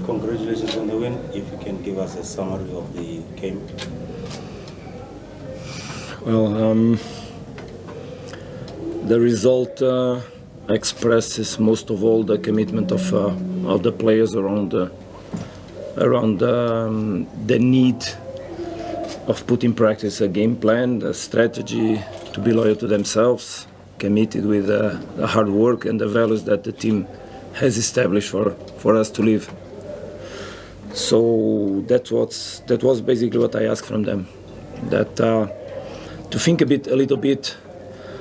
Coach, congratulations on the win. If you can give us a summary of the game. Well, the result expresses most of all the commitment of the players around the need of putting in practice a game plan, a strategy, to be loyal to themselves, committed with the hard work and the values that the team has established for us to live. So that was basically what I asked from them, that to think a little bit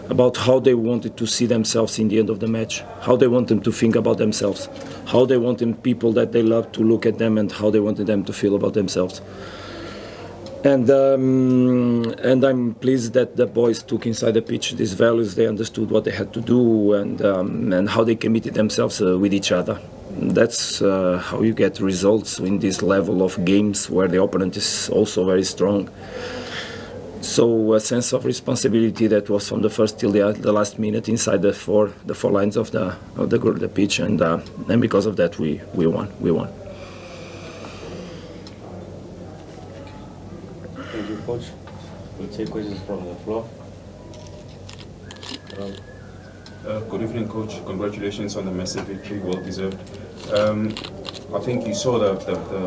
about how they wanted to see themselves in the end of the match, how they want them to think about themselves, how they wanted people that they love to look at them, and how they wanted them to feel about themselves. And I'm pleased that the boys took inside the pitch these values. They understood what they had to do, and how they committed themselves with each other. That's how you get results in this level of games where the opponent is also very strong. So a sense of responsibility that was from the first till the last minute inside the four lines of the pitch, and because of that we won. Thank you, Coach. We'll take questions from the floor. Good evening, Coach. Congratulations on the massive victory, well deserved. I think you saw that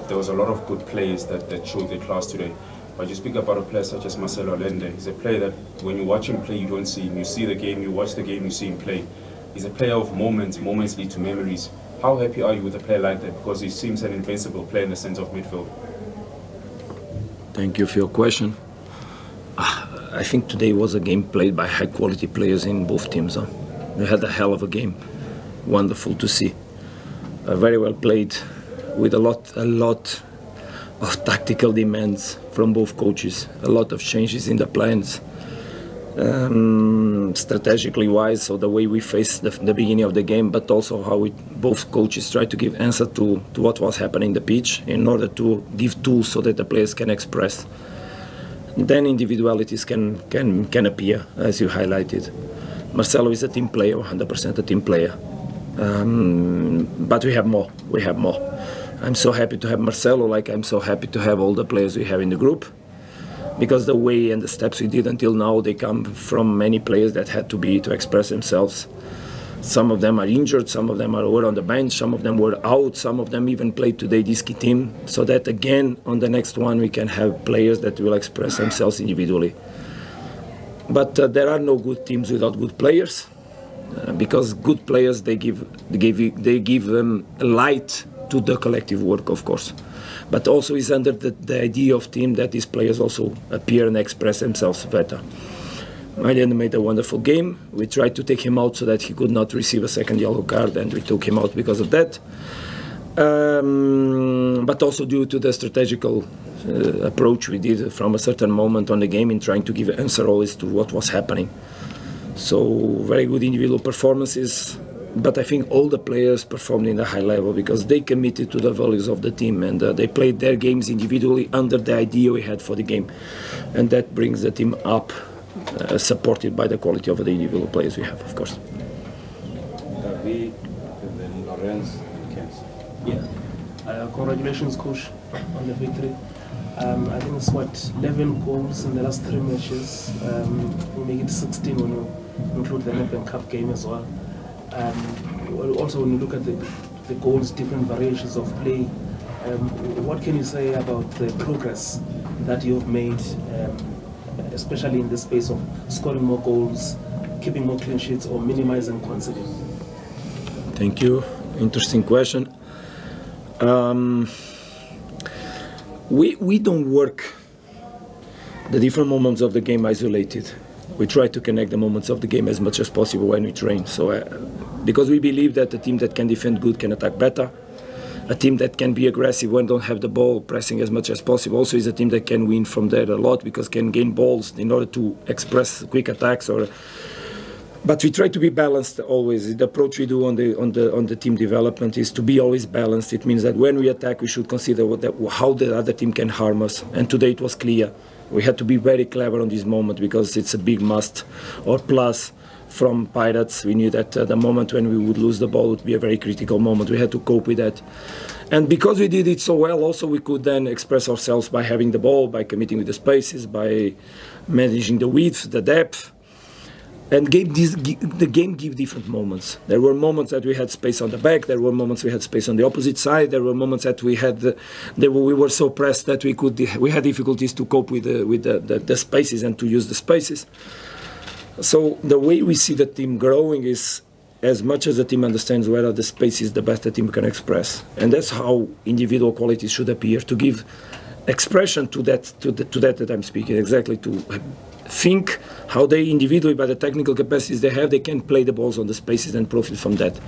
there was a lot of good players that showed their class today. But you speak about a player such as Marcelo Allende. He's a player that when you watch him play, you don't see him. You see the game, you watch the game, you see him play. He's a player of moments. Moments lead to memories. How happy are you with a player like that? Because he seems an invincible player in the sense of midfield. Thank you for your question. I think today was a game played by high-quality players in both teams. We had a hell of a game. Wonderful to see. Very well played, with a lot of tactical demands from both coaches, a lot of changes in the plans, strategically wise, so the way we faced the beginning of the game, but also how both coaches tried to give answer to what was happening in the pitch in order to give tools so that the players can express. Then individualities can appear, as you highlighted. Marcelo is a team player, 100% a team player, but we have more. I'm so happy to have Marcelo, like I'm so happy to have all the players we have in the group, because the way and the steps we did until now, they come from many players that had to express themselves. Some of them are injured, some of them were on the bench, some of them were out, some of them even played today this key team, so that again on the next one we can have players that will express themselves individually. But there are no good teams without good players, because good players they give light to the collective work, of course, but also is under the idea of team that these players also appear and express themselves better. Mariano made a wonderful game. We tried to take him out so that he could not receive a second yellow card, and we took him out because of that. But also due to the strategical approach we did from a certain moment on the game in trying to give an answer always to what was happening. So very good individual performances. But I think all the players performed in a high level because they committed to the values of the team, and they played their games individually under the idea we had for the game. And that brings the team up, supported by the quality of the individual players we have, of course. David, and then Lorenz and Kens. Yeah. Congratulations, Coach, on the victory. I think it's 11 goals in the last 3 matches. We make it 16 when you include the Nedbank Cup game as well. Also, when you look at the goals, different variations of play, what can you say about the progress that you've made, especially in the space of scoring more goals, keeping more clean sheets, or minimizing conceding? Thank you. Interesting question. We don't work the different moments of the game isolated. We try to connect the moments of the game as much as possible when we train. So, because we believe that a team that can defend good can attack better. A team that can be aggressive when don't have the ball, pressing as much as possible, also is a team that can win from there a lot because can gain balls in order to express quick attacks. But we try to be balanced always. The approach we do on the team development is to be always balanced. It means that when we attack, we should consider how the other team can harm us. And today it was clear. We had to be very clever on this moment because it's a big must or plus from Pirates. We knew that the moment when we would lose the ball would be a very critical moment. We had to cope with that. And because we did it so well, also we could then express ourselves by having the ball, by committing with the spaces, by managing the width, the depth. And the game gave different moments. There were moments that we had space on the back. There were moments we had space on the opposite side. There were moments that we were so pressed that we had difficulties to cope with the spaces and to use the spaces. So the way we see the team growing is, as much as the team understands where are the spaces the best the team can express, and that's how individual qualities should appear, to give expression to that I'm speaking, exactly, to think how they individually, by the technical capacities they have, they can play the balls on the spaces and profit from that.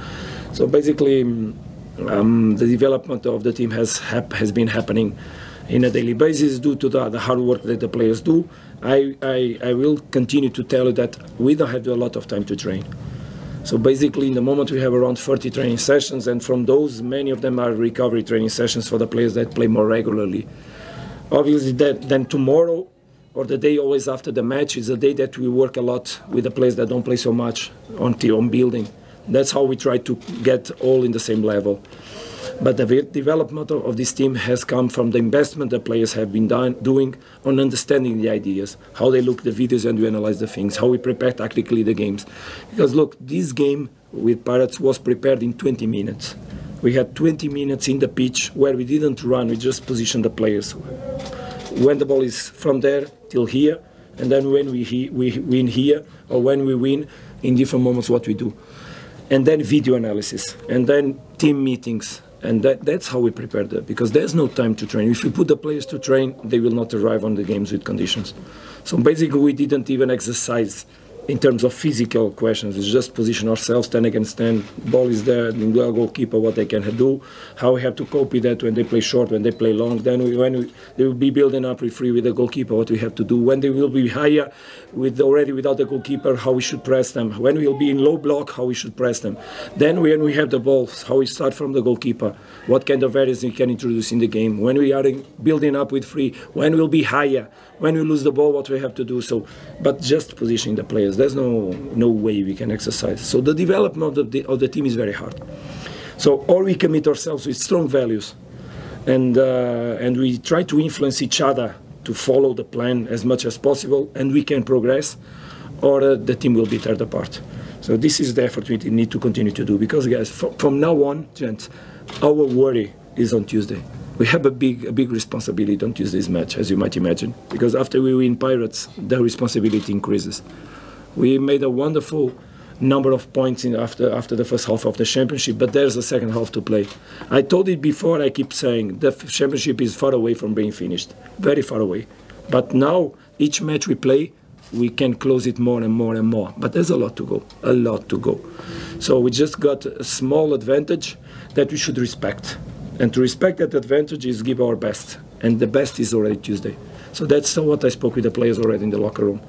So basically, the development of the team has been happening in a daily basis due to the hard work that the players do. I will continue to tell you that we don't have a lot of time to train. So basically, in the moment we have around 30 training sessions, and from those, many of them are recovery training sessions for the players that play more regularly. Obviously, then tomorrow, or the day always after the match, is a day that we work a lot with the players that don't play so much on building. That's how we try to get all in the same level. But the development of this team has come from the investment the players have been doing on understanding the ideas, how they look at the videos and we analyze the things, how we prepare tactically the games. Because look, this game with Pirates was prepared in 20 minutes. We had 20 minutes in the pitch where we didn't run, we just positioned the players. When the ball is from there till here, and then when we win here, or when we win, in different moments what we do. And then video analysis, and then team meetings. And that's how we prepare that, because there's no time to train. If you put the players to train, they will not arrive on the games with conditions. So basically, we didn't even exercise in terms of physical questions. It's just position ourselves, stand against stand, ball is there, the goalkeeper, what they can do, how we have to cope with that when they play short, when they play long. Then they will be building up free with the goalkeeper, what we have to do. When they will be higher, already without the goalkeeper, how we should press them. When we will be in low block, how we should press them. Then when we have the balls, how we start from the goalkeeper, what kind of variance we can introduce in the game. When we are building up with free, when we'll be higher, when we lose the ball, what we have to do. So, but just positioning the players. There's no way we can exercise. So the development of the team is very hard. So or we commit ourselves with strong values, and we try to influence each other to follow the plan as much as possible, and we can progress, or the team will be teared apart. So this is the effort we need to continue to do, because guys, from now on, gents, our worry is on Tuesday. We have a big responsibility on Tuesday's match, as you might imagine, because after we win Pirates, the responsibility increases. We made a wonderful number of points after the first half of the championship, but there's a second half to play. I told it before, I keep saying, the championship is far away from being finished, very far away. But now, each match we play, we can close it more and more and more. But there's a lot to go. So we just got a small advantage that we should respect. And to respect that advantage is give our best. And the best is already Tuesday. So that's what I spoke with the players already in the locker room.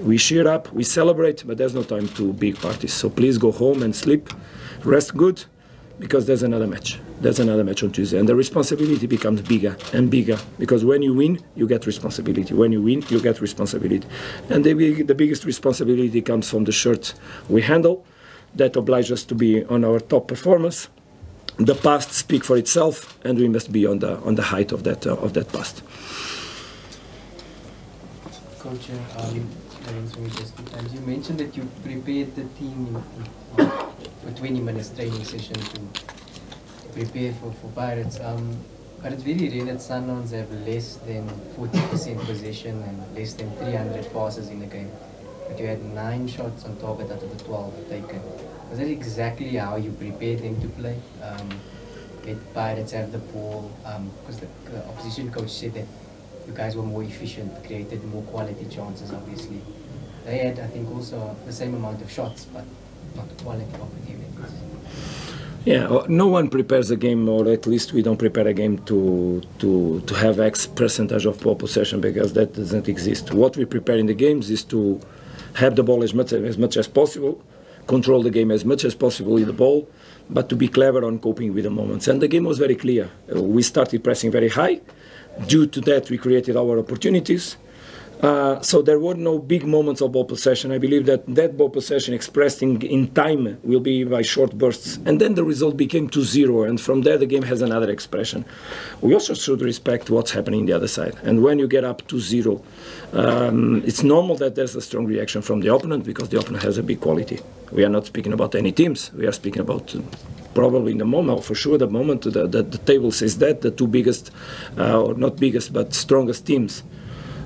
We cheer up, we celebrate, but there's no time to big parties. So please go home and sleep, rest good, because there's another match. There's another match on Tuesday. And the responsibility becomes bigger and bigger, because when you win, you get responsibility. When you win, you get responsibility. And the biggest responsibility comes from the shirt we handle, that obliges us to be on our top performance. The past speaks for itself, and we must be on the height of that past. Coach, you mentioned that you prepared the team for 20 minutes training session to prepare for Pirates. But it's very rare that Sundowns have less than 40% possession and less than 300 passes in a game. But you had 9 shots on target out of the 12 taken. Was that exactly how you prepared them to play? Let Pirates have the ball? Because the opposition coach said that you guys were more efficient, created more quality chances, obviously. They had, I think, also the same amount of shots, but not quality opportunities. Yeah, no one prepares a game, or at least we don't prepare a game to have X percentage of ball possession, because that doesn't exist. What we prepare in the games is to have the ball as much as possible, control the game as much as possible with the ball, but to be clever on coping with the moments. And the game was very clear. We started pressing very high. Due to that, we created our opportunities. So there were no big moments of ball possession. I believe that ball possession expressed in time will be by short bursts. And then the result became 2-0, and from there the game has another expression. We also should respect what's happening on the other side. And when you get up 2-0, it's normal that there's a strong reaction from the opponent because the opponent has a big quality. We are not speaking about any teams. We are speaking about probably in the moment, for sure, the moment the table says that, the two biggest, or not biggest, but strongest teams.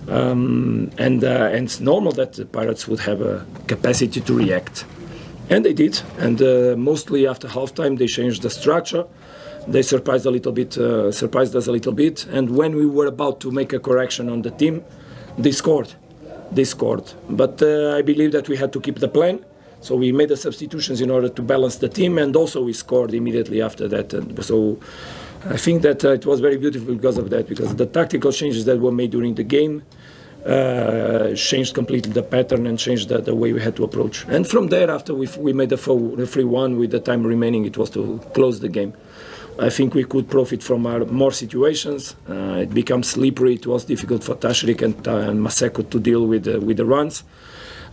And it's normal that the Pirates would have a capacity to react. And they did. And mostly after halftime, they changed the structure. They surprised us a little bit. And when we were about to make a correction on the team, they scored. But I believe that we had to keep the plan. So we made the substitutions in order to balance the team, and also we scored immediately after that. And so I think that it was very beautiful because of that, because the tactical changes that were made during the game changed completely the pattern and changed the way we had to approach. And from there, after we made the 3-1 with the time remaining, it was to close the game. I think we could profit from more situations. It becomes slippery. It was difficult for Tashrik and Maseko to deal with the runs,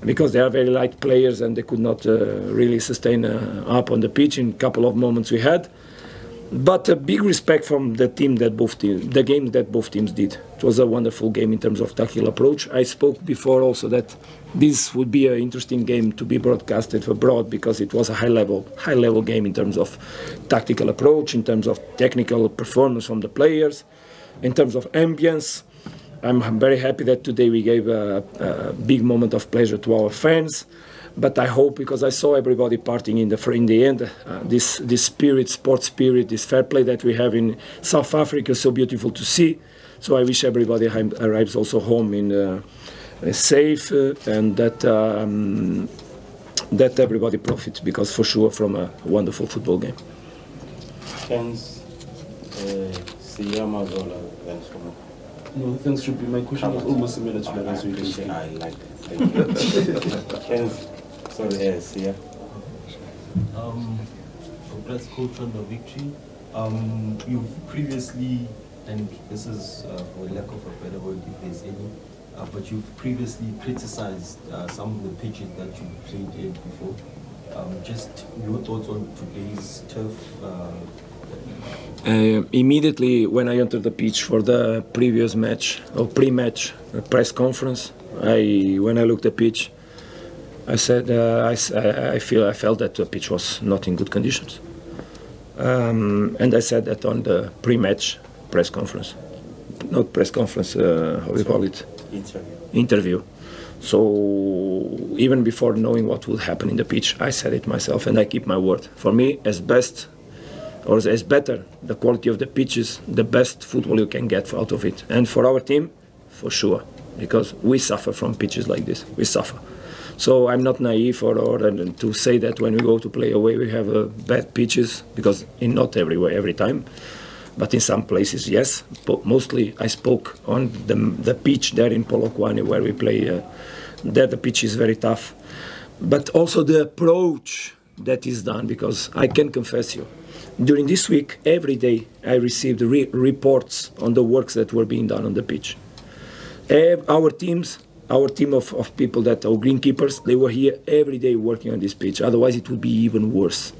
because they are very light players and they could not really sustain up on the pitch in a couple of moments we had. But a big respect from the game that both teams did. It was a wonderful game in terms of tactical approach. I spoke before also that this would be an interesting game to be broadcasted abroad, because it was a high level game in terms of tactical approach, in terms of technical performance from the players, in terms of ambience. I'm very happy that today we gave a big moment of pleasure to our fans. But I hope, because I saw everybody partying in the end, this spirit, sports spirit, this fair play that we have in South Africa is so beautiful to see. So I wish everybody arrives also home in safe, and that everybody profits, because for sure from a wonderful football game. Ken's Siyama Zola, thanks for me. No, thanks, Ruby. My question was almost similar to that, so you can say. I like it. Ken's, sorry, Sia. Congrats, coach, on the victory. You've previously, and this is for lack of a better word, if there's any, but you've previously criticized some of the pitches that you played in before. Just your thoughts on today's turf. Immediately when I entered the pitch for the previous match or pre-match press conference, when I looked at the pitch, I said I felt that the pitch was not in good conditions, and I said that on the pre-match press conference, not press conference, how do you call it? Interview. So even before knowing what would happen in the pitch, I said it myself, and I keep my word. For me, as better the quality of the pitch is, the best football you can get out of it. And for our team, for sure, because we suffer from pitches like this. We suffer. So I'm not naive or to say that when we go to play away we have bad pitches, because not every time, but in some places, yes. But mostly I spoke on the pitch there in Polokwane where we play. There the pitch is very tough. But also the approach that is done, because I can confess you, during this week, every day I received reports on the works that were being done on the pitch. Our team of people that are greenkeepers, they were here every day working on this pitch. Otherwise, it would be even worse.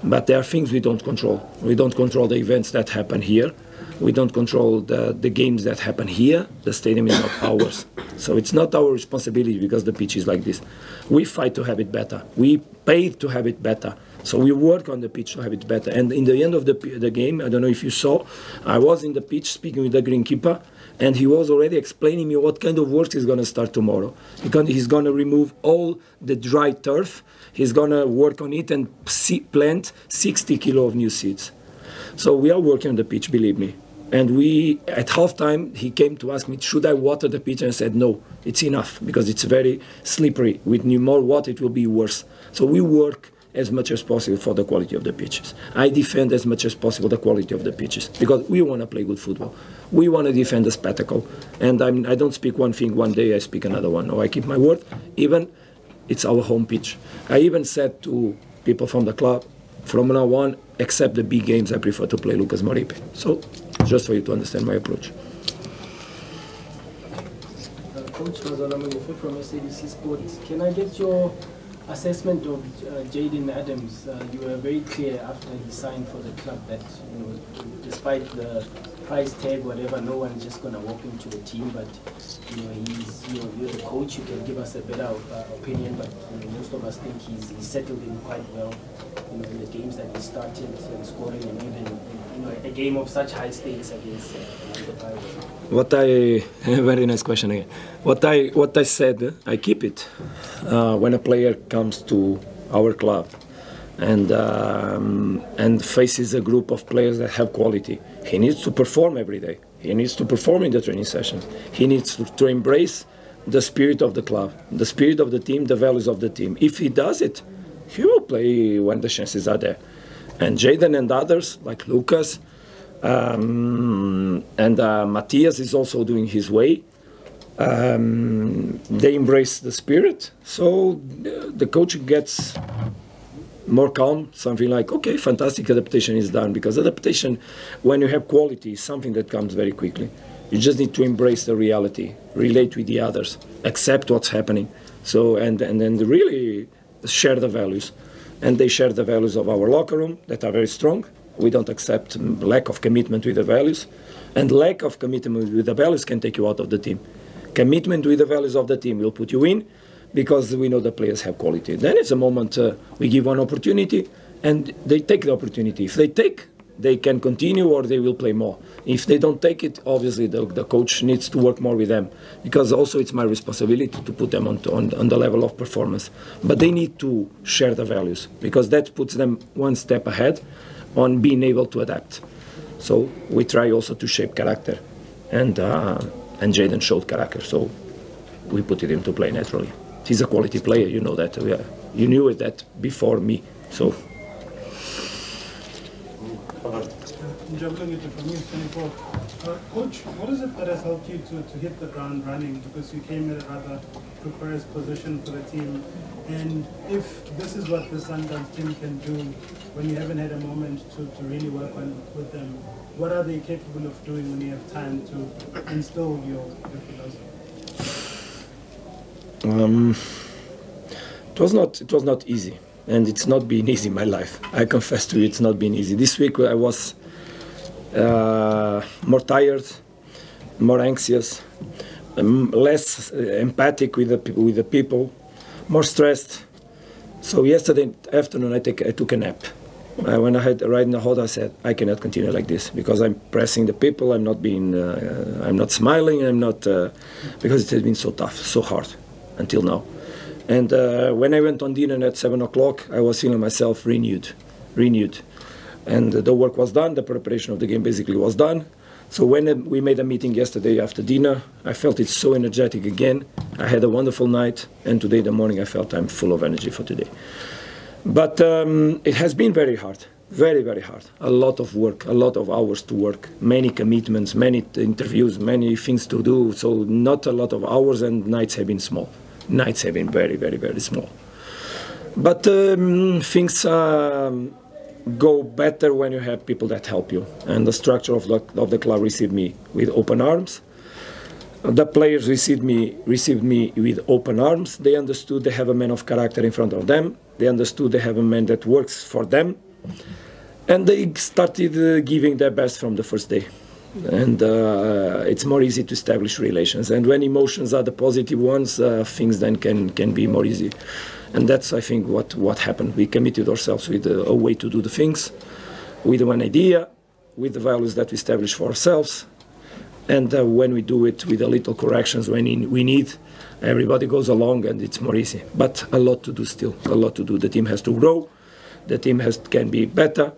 But there are things we don't control. We don't control the events that happen here. We don't control the games that happen here. The stadium is not ours. So it's not our responsibility because the pitch is like this. We fight to have it better. We pay to have it better. So we work on the pitch to have it better. And in the end of the game, I don't know if you saw, I was in the pitch speaking with the greenkeeper, and he was already explaining me what kind of work he's going to start tomorrow. Because he's going to remove all the dry turf. He's going to work on it and plant 60 kilo of new seeds. So we are working on the pitch, believe me. And at halftime, he came to ask me, should I water the pitch? And I said, no, it's enough, because it's very slippery. With more water, it will be worse. So we work as much as possible for the quality of the pitches. I defend as much as possible the quality of the pitches, because we want to play good football. We want to defend the spectacle. And I don't speak one thing one day, I speak another one. No, I keep my word. Even it's our home pitch. I even said to people from the club, from now on, except the big games, I prefer to play Lucas Moripe. So, just for you to understand my approach. Coach Mazwala Munyefe from SABC Sports. Can I get your assessment of Jayden Adams? You were very clear after he signed for the club that, you know, despite the price tag, whatever, no one's just going to walk into the team. But you know, you're the coach. You can give us a better opinion. But you know, most of us think he's settled in quite well. You know, in the games that he started and scoring, and even a game of such high stakes against the Pirates. Very nice question again. What I said, I keep it. When a player comes to our club and faces a group of players that have quality, he needs to perform every day. He needs to perform in the training sessions. He needs to embrace the spirit of the club, the spirit of the team, the values of the team. If he does it, he will play when the chances are there. And Jayden and others, like Lucas, and Matthias is also doing his way. They embrace the spirit, so the coach gets more calm, something like, okay, fantastic, adaptation is done, because adaptation, when you have quality, is something that comes very quickly. You just need to embrace the reality, relate with the others, accept what's happening, so and then really share the values. And they share the values of our locker room that are very strong. We don't accept lack of commitment with the values, and lack of commitment with the values can take you out of the team. Commitment with the values of the team will put you in, because we know the players have quality. Then it's a moment we give one opportunity, and they take the opportunity. If they take, they can continue or they will play more. If they don't take it, obviously the coach needs to work more with them, because also it's my responsibility to put them on the level of performance. But they need to share the values, because that puts them one step ahead on being able to adapt. So we try also to shape character, and Jayden showed character, so we put it into play naturally. He's a quality player, you know that. You knew that before me, so. Jumping into from you, 24. Coach, what is it that has helped you to hit the ground running? Because you came in a rather precarious position for the team. And if this is what the Sundowns team can do when you haven't had a moment to really work with them, what are they capable of doing when you have time to instill your philosophy? It was not easy, and it's not been easy in my life. I confess to you, it's not been easy. This week I was more tired, more anxious, less empathic with the people, more stressed. So yesterday afternoon I took a nap. When I had right in the hotel, I said I cannot continue like this, because I'm pressing the people. I'm not smiling. I'm not because it has been so tough, so hard until now. And when I went on dinner at 7 o'clock, I was feeling myself renewed. And the work was done, the preparation of the game basically was done. So when we made a meeting yesterday after dinner, I felt it's so energetic again. I had a wonderful night, and today in the morning I felt I'm full of energy for today. But it has been very hard, very, very hard. A lot of work, a lot of hours to work, many commitments, many interviews, many things to do. So not a lot of hours, and nights have been small. Nights have been very, very, very small. But things go better when you have people that help you. And the structure of the club received me with open arms. The players received me with open arms. They understood they have a man of character in front of them. They understood they have a man that works for them. And they started giving their best from the first day. And it's more easy to establish relations. And when emotions are the positive ones, things then can be more easy. And that's, I think, what happened. We committed ourselves with a way to do the things, with one idea, with the values that we established for ourselves. And when we do it with a little corrections when we need, everybody goes along and it's more easy. But a lot to do still, a lot to do. The team has to grow. The team can be better.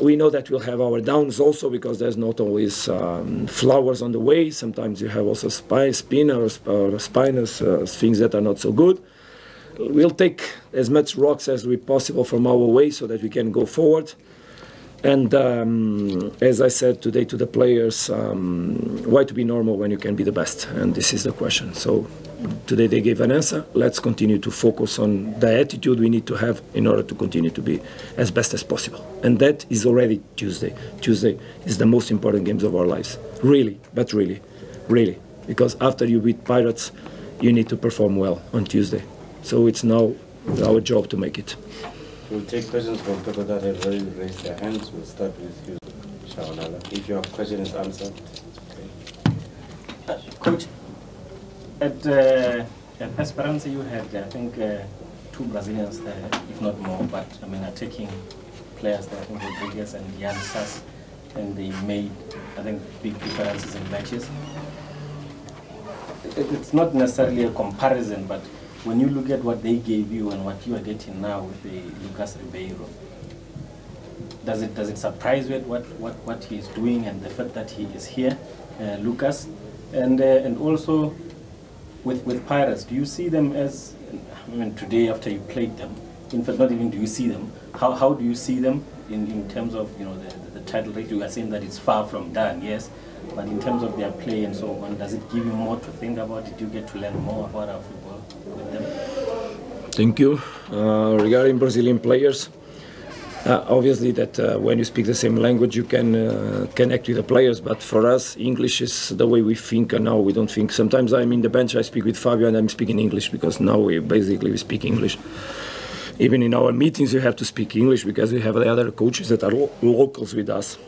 We know that we'll have our downs also, because there's not always flowers on the way. Sometimes you have also spinners or spiners, things that are not so good. We'll take as much rocks as we possible from our way so that we can go forward. And as I said today to the players, why to be normal when you can be the best? And this is the question. So today they gave an answer. Let's continue to focus on the attitude we need to have in order to continue to be as best as possible. And that is already Tuesday. Tuesday is the most important games of our lives. Really, but really, really. because after you beat Pirates, you need to perform well on Tuesday. So it's now our job to make it. We'll take questions from people that have already raised their hands. We'll start with you, Shabalala. If your question is answered, okay. Coach, at Esperance you had, I think, 2 Brazilians there, if not more, but I mean, attacking players there, I think Rodriguez and Jan Sass, and they made, I think, big differences in matches. It's not necessarily a comparison, but when you look at what they gave you and what you are getting now with the Lucas Ribeiro, does it surprise you at what he is doing and the fact that he is here, Lucas, and also with Pirates, do you see them as, I mean, today after you played them, in fact, not even do you see them, how do you see them in terms of, you know, the title race? You are saying that it's far from done, yes, but in terms of their play and so on, does it give you more to think about? Did you get to learn more about our football with them? Thank you. Regarding Brazilian players, obviously that when you speak the same language you can connect with the players, but for us English is the way we think, and now we don't think. Sometimes I'm in the bench, I speak with Fabio and I'm speaking English, because now we speak English. Even in our meetings you have to speak English because we have the other coaches that are locals with us.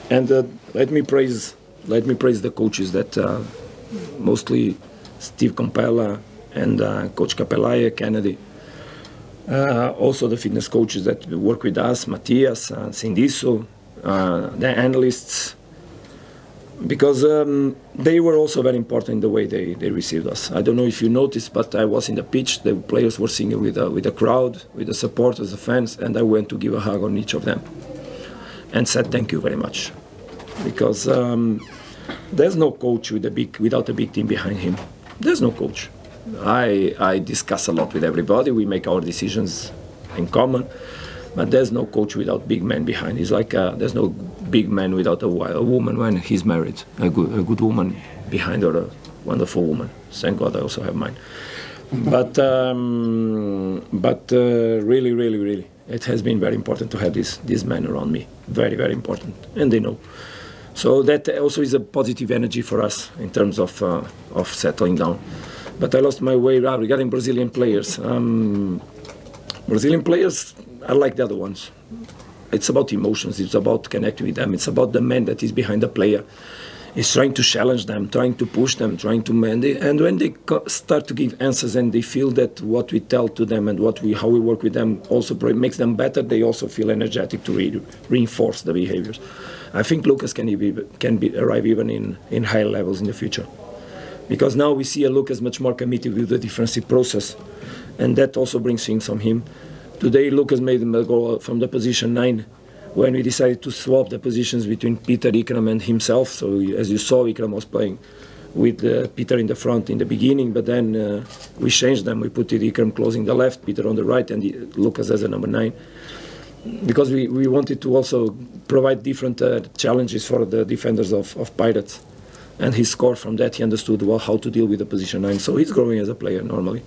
And let me praise the coaches that mostly Steve Compella and Coach Capelaya, Kennedy. Also the fitness coaches that work with us, Matias, Sindiso, the analysts, because they were also very important in the way they received us. I don't know if you noticed, but I was in the pitch, the players were singing with the crowd, with the supporters, the fans, and I went to give a hug on each of them and said thank you very much. Because there's no coach without a big team behind him. There's no coach. I discuss a lot with everybody, we make our decisions in common, but there's no coach without big men behind. It's like there's no big man without a woman when he's married, a good woman behind, or a wonderful woman. Thank God I also have mine. But really, really, really, it has been very important to have these men around me. Very, very important, and they know. So that also is a positive energy for us in terms of settling down. But I lost my way regarding Brazilian players. Brazilian players are like the other ones. It's about emotions, it's about connecting with them, it's about the man that is behind the player. It's trying to challenge them, trying to push them, trying to and when they start to give answers and they feel that what we tell to them and how we work with them also makes them better, they also feel energetic to reinforce the behaviors. I think Lucas can arrive even in higher levels in the future. Because now we see a Lucas much more committed with the defensive process, and that also brings things from him. Today Lucas made a goal from the position 9 when we decided to swap the positions between Peter, Ikram and himself. So as you saw, Ikram was playing with Peter in the front in the beginning, but then we changed them. We put Ikram closing the left, Peter on the right, and Lucas as a number 9. Because we wanted to also provide different challenges for the defenders of Pirates. And he scored from that. He understood well how to deal with the position 9. So he's growing as a player normally.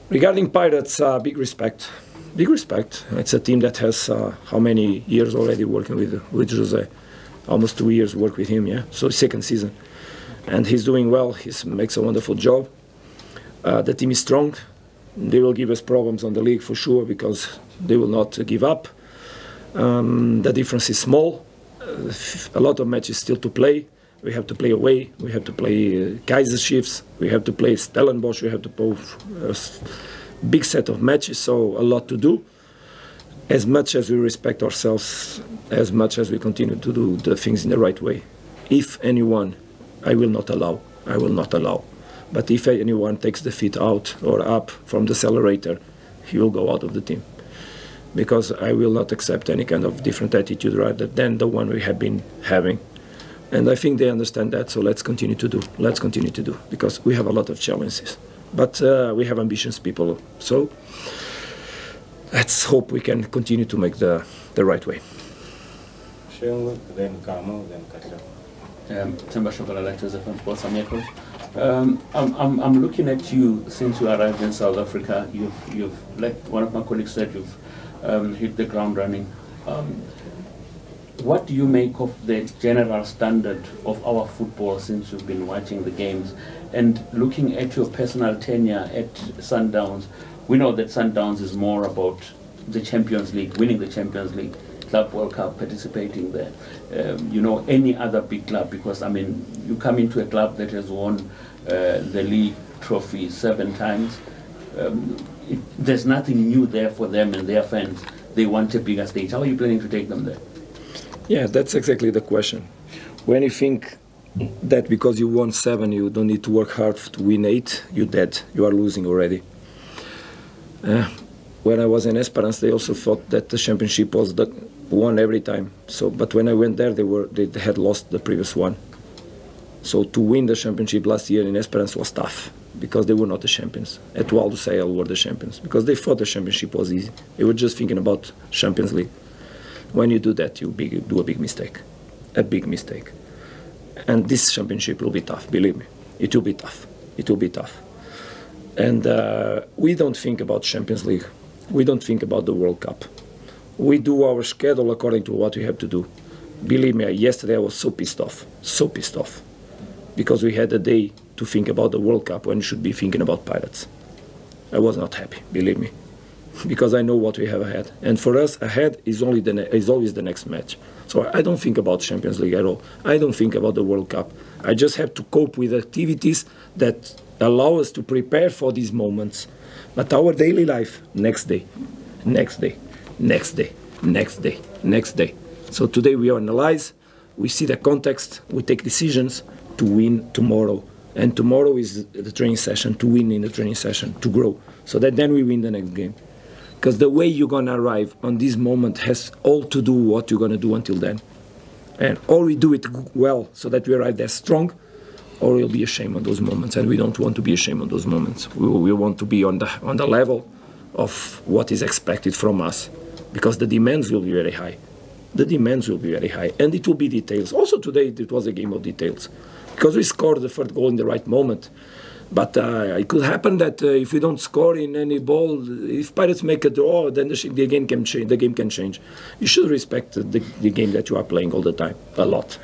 Regarding Pirates, big respect. Big respect. It's a team that has how many years already working with Jose? Almost 2 years work with him, yeah? So second season. And he's doing well. He makes a wonderful job. The team is strong. They will give us problems on the league for sure because they will not give up. The difference is small. A lot of matches still to play. We have to play away, we have to play Kaiserschiffs, we have to play Stellenbosch, we have to play a big set of matches, so a lot to do. As much as we respect ourselves, as much as we continue to do the things in the right way. If anyone, I will not allow. But if anyone takes the feet out or up from the accelerator, he will go out of the team. Because I will not accept any kind of different attitude rather than the one we have been having. And I think they understand that, so let's continue to do. Let's continue to do, because we have a lot of challenges. But we have ambitious people, so let's hope we can continue to make the right way. Then Kamo, then Kacha. Temba Shokalala, Joseph from Sports America. I'm looking at you since you arrived in South Africa. You've like one of my colleagues said, you've hit the ground running. what do you make of the general standard of our football since you've been watching the games? And looking at your personal tenure at Sundowns, we know that Sundowns is more about the Champions League, winning the Champions League, Club World Cup, participating there. You know, any other big club, because, I mean, you come into a club that has won the league trophy 7 times. There's nothing new there for them and their fans. They want a bigger stage. How are you planning to take them there? Yeah, that's exactly the question. When you think that because you won 7, you don't need to work hard to win 8, you're dead. You are losing already. When I was in Esperance, they also thought that the championship was the one every time. So, but when I went there, they had lost the previous one. So to win the championship last year in Esperance was tough because they were not the champions. At Waldo Sale were the champions because they thought the championship was easy. They were just thinking about Champions League. When you do that, you do a big mistake, a big mistake. And this championship will be tough, believe me. It will be tough. It will be tough. And we don't think about Champions League. We don't think about the World Cup. We do our schedule according to what we have to do. Believe me, yesterday I was so pissed off, because we had a day to think about the World Cup when we should be thinking about Pirates. I was not happy, believe me, because I know what we have ahead. And for us, ahead is always the next match. So I don't think about Champions League at all. I don't think about the World Cup. I just have to cope with activities that allow us to prepare for these moments. But our daily life, next day, next day, next day, next day, next day. So today we analyze, we see the context, we take decisions to win tomorrow. And tomorrow is the training session, to win in the training session, to grow. So that then we win the next game. Because the way you're going to arrive on this moment has all to do what you're going to do until then. And or we do it well so that we arrive there strong, or we'll be ashamed on those moments. And we don't want to be ashamed on those moments. We want to be on the level of what is expected from us. Because the demands will be very high. The demands will be very high. And it will be details. Also today it was a game of details. Because we scored the first goal in the right moment. But it could happen that if we don't score in any ball, if Pirates make a draw, then the game can change. The game can change. You should respect the game that you are playing all the time, a lot.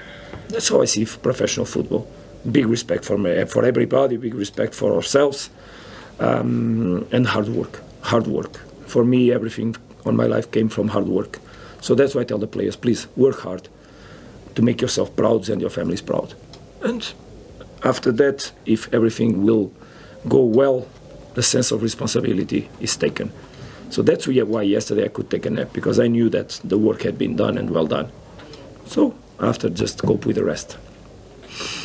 That's how I see professional football. Big respect for everybody, big respect for ourselves, and hard work. Hard work. For me, everything on my life came from hard work. So that's why I tell the players, please work hard to make yourself proud and your families proud. And after that, if everything will go well, the sense of responsibility is taken. So that's why yesterday I could take a nap, because I knew that the work had been done and well done. So after, just cope with the rest.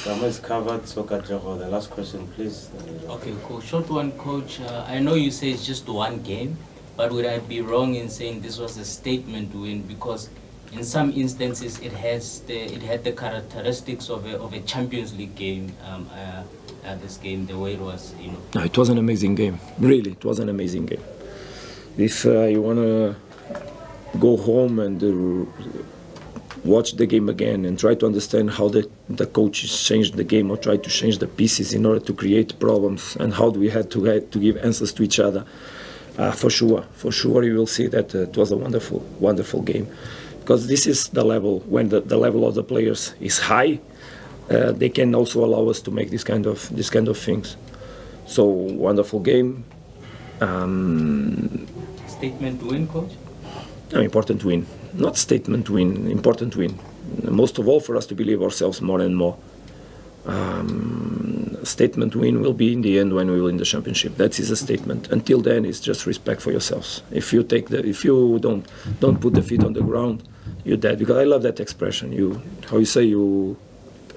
Gama is covered, so Kajogo, the last question, please. Okay, cool. Short one, Coach. I know you say it's just one game, but would I be wrong in saying this was a statement win? Because in some instances, it had the characteristics of a Champions League game. This game, the way it was, you know. No, it was an amazing game. Really, it was an amazing game. If you want to go home and watch the game again and try to understand how the coaches changed the game or tried to change the pieces in order to create problems and how we had to give answers to each other, for sure you will see that it was a wonderful, wonderful game. Because this is the level, when the level of the players is high, they can also allow us to make this kind of things. So wonderful game. Statement to win, Coach? No, important win. Not statement win, important win. Most of all for us to believe ourselves more and more. Statement win will be in the end when we win the championship. That is a statement. Until then, it's just respect for yourselves. If you don't put the feet on the ground, you're dead. Because I love that expression. You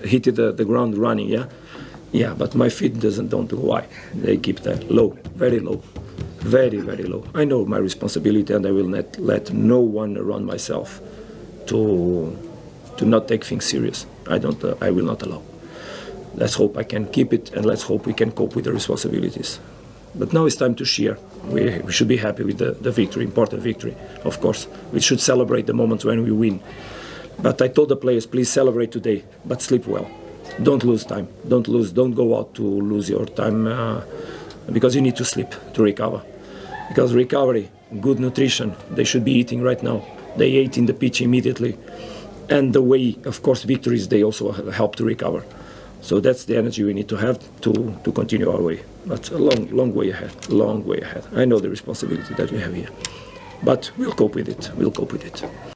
hit the ground running, yeah? Yeah, but my feet don't do why. They keep that low, very low. Very, very low. I know my responsibility, and I will not let no one around myself to not take things serious. I will not allow. Let's hope I can keep it, and let's hope we can cope with the responsibilities. But now it's time to cheer. We should be happy with the victory, important victory, of course. We should celebrate the moments when we win. But I told the players, please celebrate today, but sleep well. Don't lose time. Don't go out to lose your time, because you need to sleep to recover. Because recovery, good nutrition, they should be eating right now. They ate in the pitch immediately. and the way, of course, victories, they also help to recover. So that's the energy we need to have to continue our way. But a long way ahead, long way ahead. I know the responsibility that we have here, but we'll cope with it. We'll cope with it.